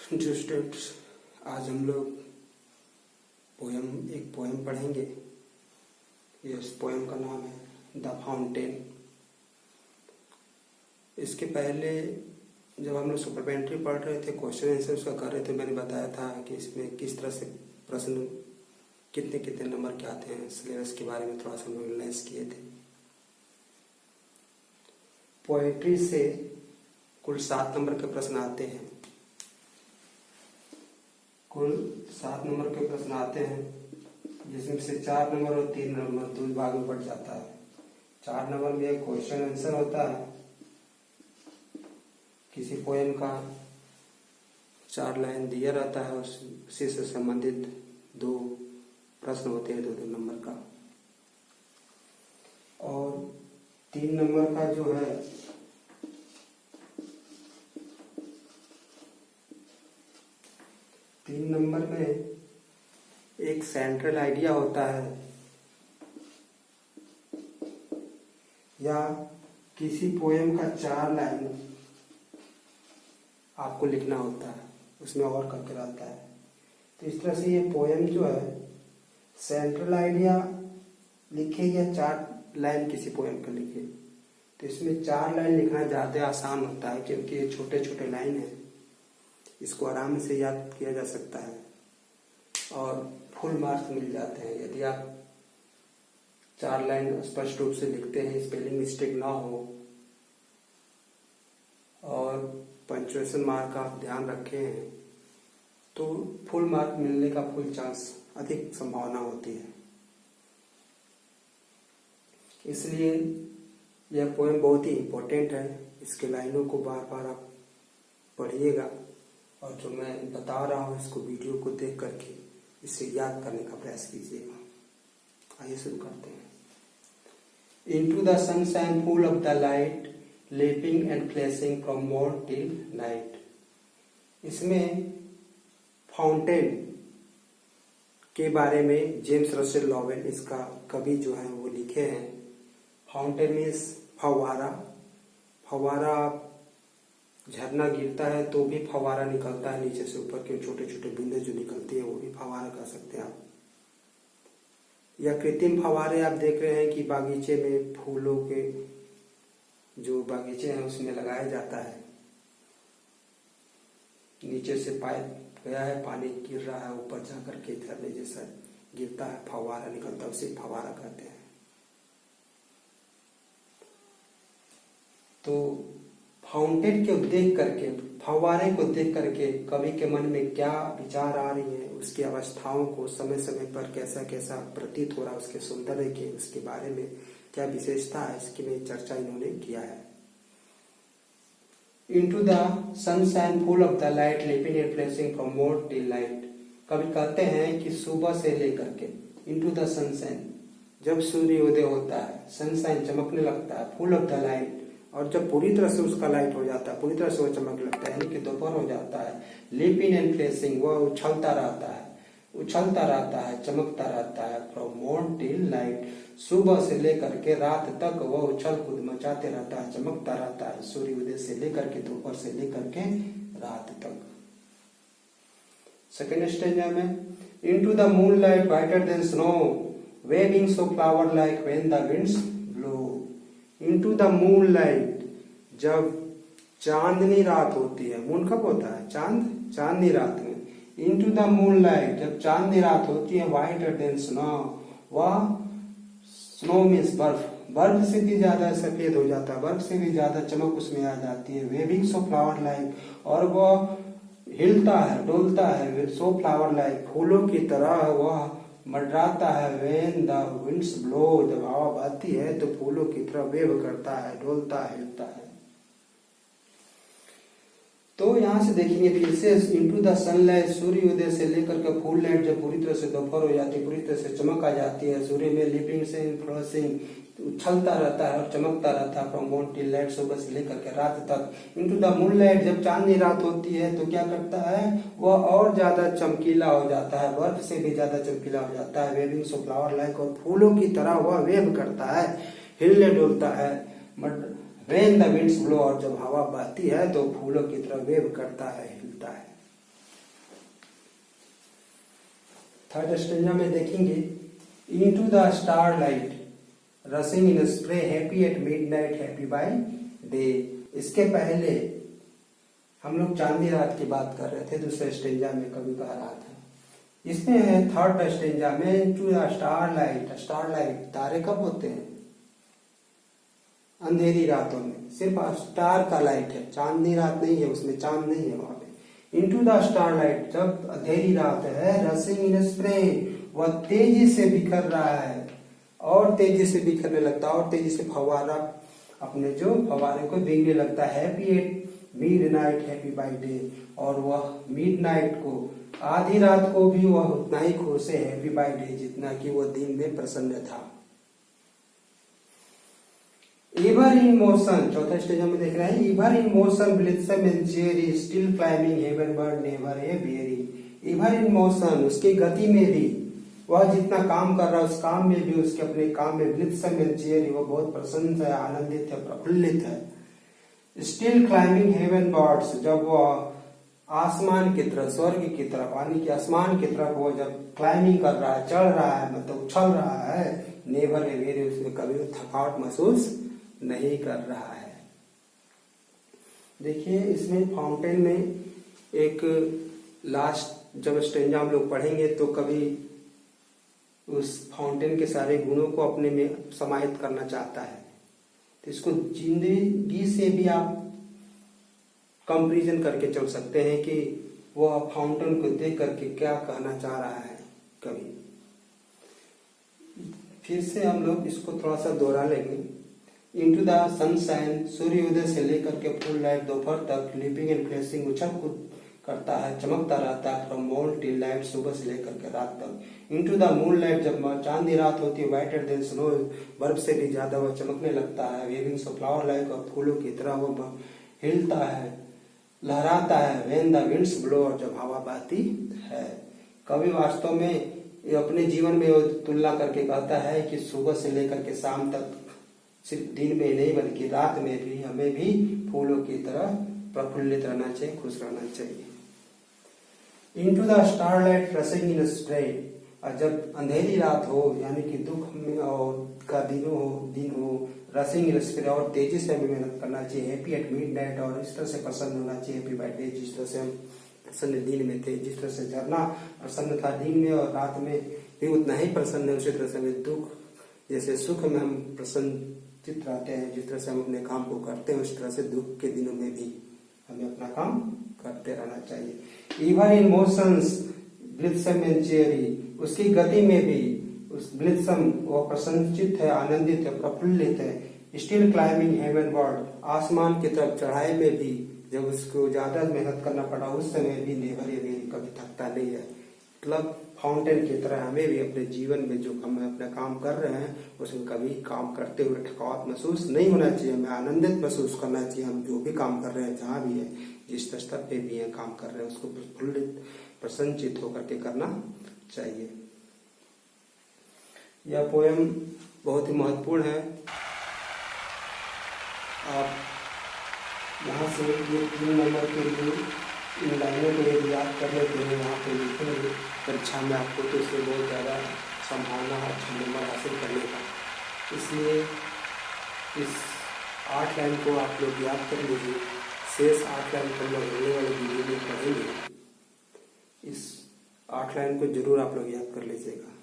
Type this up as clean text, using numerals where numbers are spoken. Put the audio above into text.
जो स्टूडेंट्स, आज हम लोग एक पोएम पढ़ेंगे। इस पोएम का नाम है द फाउंटेन। इसके पहले जब हम लोग सप्लीमेंट्री पढ़ रहे थे, क्वेश्चन आंसर उसका कर रहे थे, मैंने बताया था कि इसमें किस तरह से प्रश्न कितने कितने नंबर के आते हैं। सिलेबस के बारे में थोड़ा सा हम लोग एनालाइज किए थे। पोएट्री से कुल 7 नंबर के प्रश्न आते हैं। कुल 7 नंबर के प्रश्न आते हैं, जिसमें से 4 नंबर और 3 नंबर 2 भाग में बढ़ जाता है। 4 नंबर में एक क्वेश्चन आंसर होता है, किसी पोएम का 4 लाइन दिया रहता है, उसी से संबंधित 2 प्रश्न होते हैं 2-2 नंबर का। और 3 नंबर का जो है 3 नंबर में एक सेंट्रल आइडिया होता है, या किसी पोएम का 4 लाइन आपको लिखना होता है, उसमें और करके रहता है। तो इस तरह से ये पोएम जो है सेंट्रल आइडिया लिखे या 4 लाइन किसी पोएम का लिखे, तो इसमें 4 लाइन लिखना ज़्यादा आसान होता है, क्योंकि ये छोटे छोटे लाइन है, इसको आराम से याद किया जा सकता है और फुल मार्क्स मिल जाते हैं यदि आप 4 लाइन स्पष्ट रूप से लिखते हैं, स्पेलिंग मिस्टेक ना हो और पंक्चुएशन मार्क आप ध्यान रखे हैं, तो फुल मार्क मिलने का फुल चांस, अधिक संभावना होती है। इसलिए यह पोएम बहुत ही इम्पोर्टेंट है। इसके लाइनों को बार बार आप पढ़िएगा, और जो मैं बता रहा हूँ इसको वीडियो को देख करके इसे याद करने का प्रयास कीजिएगा। आइए शुरू करते हैं। Into the sunshine full of the light, lapping and flashing from morn till night. इसमें फाउंटेन के बारे में जेम्स रसेल लॉवेल, इसका कवि जो है वो लिखे हैं। फाउंटेन मीन्स फव्वारा। फव्वारा, झरना गिरता है तो भी फव्वारा निकलता है नीचे से ऊपर के, छोटे छोटे बूंदे जो निकलती है वो भी फव्वारा कह सकते हैं आप। या कृत्रिम फव्वारे आप देख रहे हैं कि बागीचे में फूलों के जो बागीचे हैं उसमें लगाया जाता है, नीचे से पाइप गया है, पानी गिर रहा है, ऊपर जाकर के झरने जैसा गिरता है, फव्वारा निकलता है, उसे फव्वारा कहते हैं। तो फाउंटेन को देख करके, फव्वारे को देख करके कवि के मन में क्या विचार आ रही है, उसकी अवस्थाओं को समय समय पर कैसा कैसा प्रतीत हो रहा है, उसके सौंदर्य के, उसके बारे में क्या विशेषता है, इसकी में चर्चा इन्होंने किया है। Into the sunshine full of the light, leaping and flashing from morn till night। कवि कहते हैं कि सुबह से लेकर के into the sunshine, जब सूर्योदय होता है, सनशाइन चमकने लगता है, फुल ऑफ द लाइट, और जब पूरी तरह से उसका लाइट हो जाता है, पूरी तरह से वो चमकने लगता है, यानी कि दोपहर हो जाता है। लीपिंग एंड फ्लैशिंग, वह उछलता रहता है, चमकता रहता है। फ्रॉम मॉर्न टिल नाइट, सुबह से लेकर के रात तक वह उछल कूद मचाते रहता है, चमकता रहता है, सूर्योदय से लेकर के, दोपहर से लेकर के रात तक। सेकेंड स्टेंजा में, into the moonlight whiter than snow, waving so flower like when the winds blow. Into the moonlight, जब चांदनी रात होती है, मून कब होता है? चांदनी रात में। इनटू द मूनलाइट, जब चांदनी रात होती है, व्हाइटर देन स्नो, वह स्नो मीन्स बर्फ से भी ज्यादा सफेद हो जाता है, बर्फ से भी ज्यादा चमक उसमें आ जाती है। वेविंग सो फ्लावर लाइक, और वह हिलता है, डोलता है, सो फ्लावर लाइक, फूलों की तरह वह मंडराता है। व्हेन द विंड्स ब्लो, जब हवा बहती है तो फूलों की तरह वेव करता है, डोलता है, हिलता है। तो यहाँ से देखेंगे फिर से, इनटू द सनलाइट, सूर्योदय से लेकर के फुल लाइट, जब पूरी तरह से दोपहर हो जाती है, पूरी तरह से चमक आ जाती है, सूर्य में लिपिंग से फ्लैशिंग, उछलता रहता है और चमकता रहता है। फ्रॉम मॉर्न टिल नाइट, सुबह से लेकर के रात तक। इनटू द मूनलाइट, जब चांदनी रात होती है तो क्या करता है, वह और ज्यादा चमकीला हो जाता है, बर्फ से भी ज्यादा चमकीला हो जाता है। वेविंग सो फ्लावर लाइक, और फूलों की तरह वह वेव करता है, हिलने डोलता है। When the winds blow, और जब हवा बहती है तो फूलों की तरह वेव करता है, हिलता है। थर्ड स्टेंजा में देखेंगे, into the star light रसिंग in spray happy at midnight happy by day. इसके पहले हम लोग चांदी रात की बात कर रहे थे, दूसरे स्टेंजा में कभी कह रहा था। इसमें है थर्ड स्टेंजा में, into the star light. Star light तारे कब होते हैं? अंधेरी रातों में। सिर्फ स्टार का लाइट है, चांदनी रात नहीं है, उसमें चांद नहीं है वहां पे। इनटू द स्टार लाइट, जब अंधेरी रात है, रसिंग इन स्प्रे, वह तेजी से बिखर रहा है, और तेजी से बिखरने लगता है, और तेजी से फवारा अपने जो फवारे को भीगने लगता है। Happy at midnight happy by day, और वह मिडनाइट को, आधी रात को भी वह उतना ही खुश है हैप्पी बाय डे जितना कि वह दिन में प्रसन्न था। एवर इन मोशन, चौथा स्टेज में देख रहे हैं, ever in motion blithesome and cheery still climbing heavenward never aweary. Ever in motion, उसकी गति में भी, वह जितना काम कर रहा है उस काम में भी, उसके अपने काम में ब्लिट्सम एंड चेरी, वह बहुत प्रसन्न है, आनंदित है, प्रफुल्लित है। स्टिल क्लाइंबिंग हेवनवर्ड्स, जब वह आसमान की तरफ, स्वर्ग की तरफ, यानी कि आसमान की तरफ वो जब क्लाइंबिंग कर रहा है, चढ़ रहा है, मतलब उछल रहा है, नेवर ए वेरी, उसमें कभी थकावट महसूस नहीं कर रहा है। देखिए इसमें फाउंटेन में एक लास्ट जब स्टेंजा हम लोग पढ़ेंगे तो कभी उस फाउंटेन के सारे गुणों को अपने में समाहित करना चाहता है, तो इसको जिंदगी से भी आप कंपैरिजन करके चल सकते हैं कि वह फाउंटेन को देख करके क्या कहना चाह रहा है। कभी फिर से हम लोग इसको थोड़ा सा दोहरा लेंगे। इनटू द सनशाइन, सूर्योदय से लेकर के फुल लाइट दोपहर तक, लिविंग एंड फ्लैशिंग, उछल कूद करता है, चमकता रहता है, फ्रॉम मॉर्न टिल नाइट, सुबह से लेकर के रात तक। इनटू द मून लाइट, जब चांदी रात होती है, वाइटर देन स्नो, बर्फ से भी ज्यादा वह चमकने लगता है, वेविंग सो फ्लावर लाइक, और फूलों की तरह वह हिलता है, लहराता है, व्हेन द विंड्स ब्लो, और जब हवा बहती है। कवि वास्तव में अपने जीवन में तुलना करके कहता है कि सुबह से लेकर के शाम तक, सिर्फ दिन में नहीं बल्कि रात में भी हमें भी फूलों की तरह प्रफुल्लित रहना चाहिए, खुश रहना चाहिए। Into the starlight रसिंग in spray, और जब अंधेरी रात हो, यानी कि दुख में और का दिन हो, रसिंग इन स्प्रे, और तेजी से हमें मेहनत करना चाहिए। हैप्पी एट मिडनाइट, और इस तरह से प्रसन्न होना चाहिए हैप्पी बाय डे, जिस तरह से हम प्रसन्न दिन में थे, जिस तरह से झरना प्रसन्न था दिन में और रात में भी उतना ही प्रसन्न है, उसी तरह से हमें दुख जैसे सुख में हम प्रसन्नचित रहते हैं, जिस तरह से हम अपने काम को करते हैं उस तरह से दुख के दिनों में भी हमें अपना काम करते रहना चाहिए। Even in motions blithesome and cheery, उसकी गति में भी उस ब्लिट्सम वो प्रसन्नचित है, आनंदित है, प्रफुल्लित है। स्टिल क्लाइंबिंग हेवनवर्ड, आसमान की तरफ चढ़ाई में भी जब उसको ज्यादा मेहनत करना पड़ा उस समय भी नेवर ए वेरी, कभी थकता नहीं है। मतलब फाउंटेन की तरह हमें भी अपने जीवन में जो हम अपना काम कर रहे हैं उसमें कभी काम करते हुए थकावट महसूस नहीं होना चाहिए, हमें आनंदित महसूस करना चाहिए। हम जो भी काम कर रहे हैं, जहाँ भी है, जिस स्तर पे भी है काम कर रहे हैं, उसको प्रफुल्लित प्रसन्नचित होकर के करना चाहिए। यह पोयम बहुत ही महत्वपूर्ण है। आप यहाँ से ये 3 नंबर के लिए इन लाइनों को यदि याद कर लेते हैं, यहाँ पे लिखेंगे परीक्षा में आपको, तो इससे बहुत ज़्यादा संभावना है अच्छा नंबर हासिल करने का। इसलिए इस 8 लाइन को आप लोग याद कर लीजिए। शेष 8 लाइन को हम लोग अगले वाले वीडियो में पढ़ेंगे। इस 8 लाइन को जरूर आप लोग याद कर लीजिएगा।